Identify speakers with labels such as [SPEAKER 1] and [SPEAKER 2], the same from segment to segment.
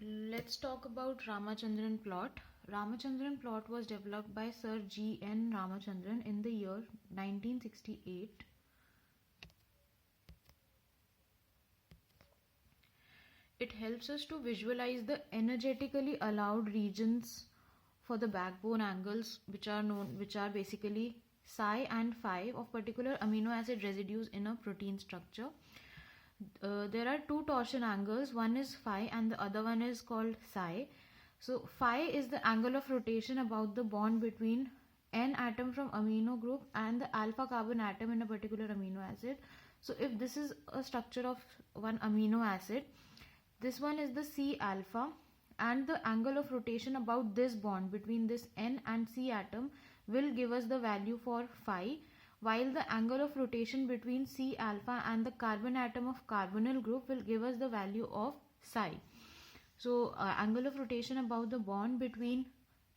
[SPEAKER 1] Let's talk about Ramachandran plot. Ramachandran plot was developed by Sir G. N. Ramachandran in the year 1968. It helps us to visualize the energetically allowed regions for the backbone angles, which are basically psi and phi of particular amino acid residues in a protein structure. There are two torsion angles, one is phi and the other one is called psi. So phi is the angle of rotation about the bond between N atom from amino group and the alpha carbon atom in a particular amino acid. So if this is a structure of one amino acid, this one is the C alpha, and the angle of rotation about this bond between this N and C atom will give us the value for phi, while the angle of rotation between C alpha and the carbon atom of carbonyl group will give us the value of psi. So angle of rotation about the bond between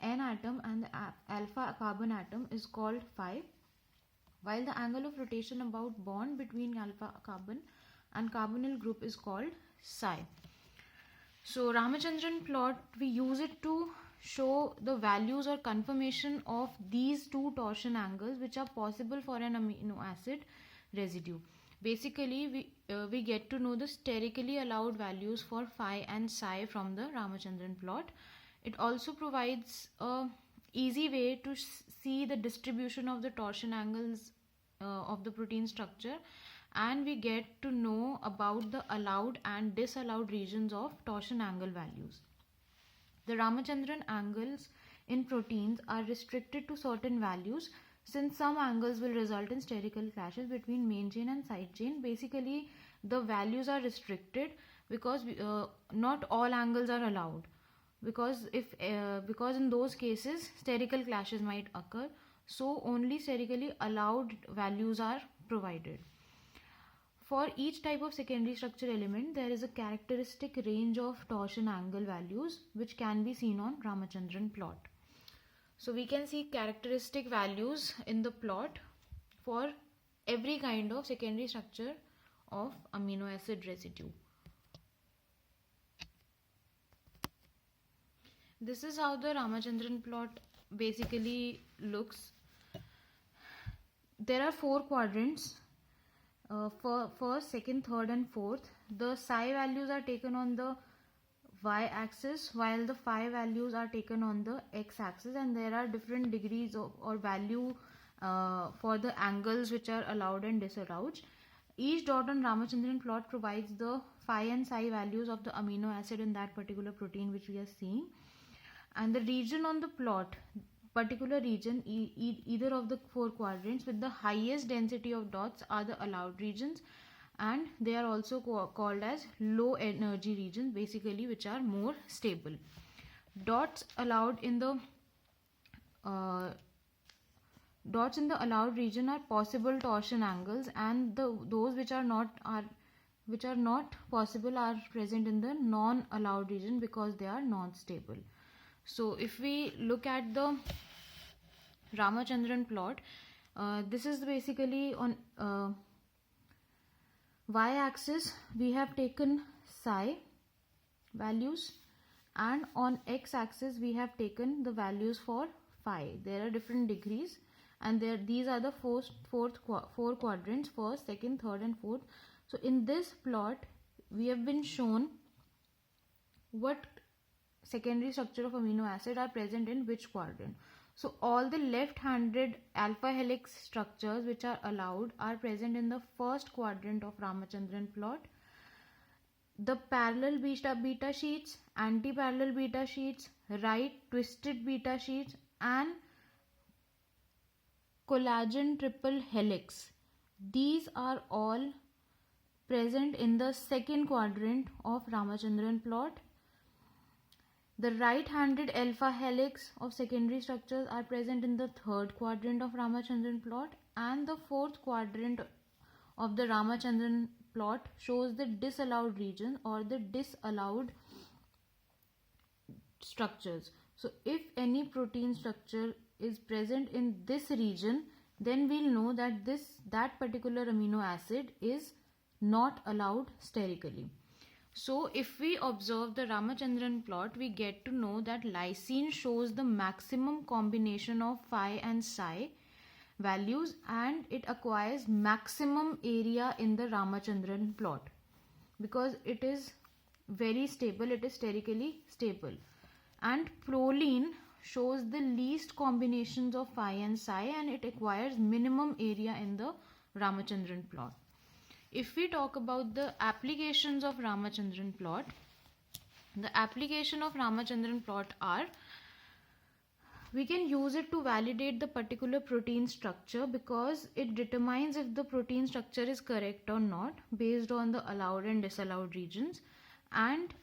[SPEAKER 1] N atom and the alpha carbon atom is called phi, while the angle of rotation about bond between alpha carbon and carbonyl group is called psi. So Ramachandran plot, we use it to show the values or confirmation of these two torsion angles which are possible for an amino acid residue. Basically, we get to know the sterically allowed values for phi and psi from the Ramachandran plot. It also provides a easy way to see the distribution of the torsion angles of the protein structure, and we get to know about the allowed and disallowed regions of torsion angle values. The Ramachandran angles in proteins are restricted to certain values, since some angles will result in sterical clashes between main chain and side chain. Basically, the values are restricted because not all angles are allowed, because in those cases sterical clashes might occur. So only sterically allowed values are provided. For each type of secondary structure element, there is a characteristic range of torsion angle values which can be seen on Ramachandran plot. So we can see characteristic values in the plot for every kind of secondary structure of amino acid residue. This is how the Ramachandran plot basically looks. There are four quadrants. For first, second, third and fourth. The psi values are taken on the y-axis while the phi values are taken on the x-axis, and there are different degrees or value for the angles which are allowed and disallowed. Each dot on Ramachandran plot provides the phi and psi values of the amino acid in that particular protein which we are seeing. And the region on the plot, particular region, either of the four quadrants with the highest density of dots are the allowed regions, and they are also called as low energy regions, basically, which are more stable. Dots allowed in the allowed region are possible torsion angles, and those which are not possible are present in the non allowed region because they are non stable. So if we look at the Ramachandran plot, this is basically on y-axis we have taken psi values, and on x-axis we have taken the values for phi. There are different degrees, and these are the four quadrants: first, second, third and fourth. So in this plot we have been shown what secondary structure of amino acid are present in which quadrant. So all the left-handed alpha helix structures which are allowed are present in the first quadrant of Ramachandran plot. The parallel beta sheets, anti-parallel beta sheets, right twisted beta sheets and collagen triple helix, these are all present in the second quadrant of Ramachandran plot. The right-handed alpha helix of secondary structures are present in the third quadrant of Ramachandran plot, and the fourth quadrant of the Ramachandran plot shows the disallowed region or the disallowed structures. So if any protein structure is present in this region, then we'll know that that particular amino acid is not allowed sterically. So if we observe the Ramachandran plot, we get to know that lysine shows the maximum combination of phi and psi values, and it acquires maximum area in the Ramachandran plot because it is very stable, it is sterically stable. And proline shows the least combinations of phi and psi, and it acquires minimum area in the Ramachandran plot. If we talk about the applications of Ramachandran plot, the application of Ramachandran plot are, we can use it to validate the particular protein structure because it determines if the protein structure is correct or not based on the allowed and disallowed regions. And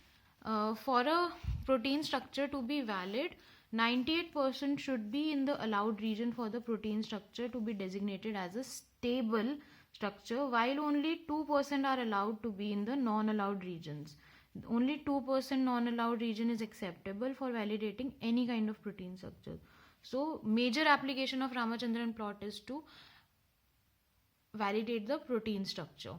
[SPEAKER 1] for a protein structure to be valid, 98% should be in the allowed region for the protein structure to be designated as a stable structure, while only 2% are allowed to be in the non-allowed regions. Only 2% non-allowed region is acceptable for validating any kind of protein structure. So major application of Ramachandran plot is to validate the protein structure.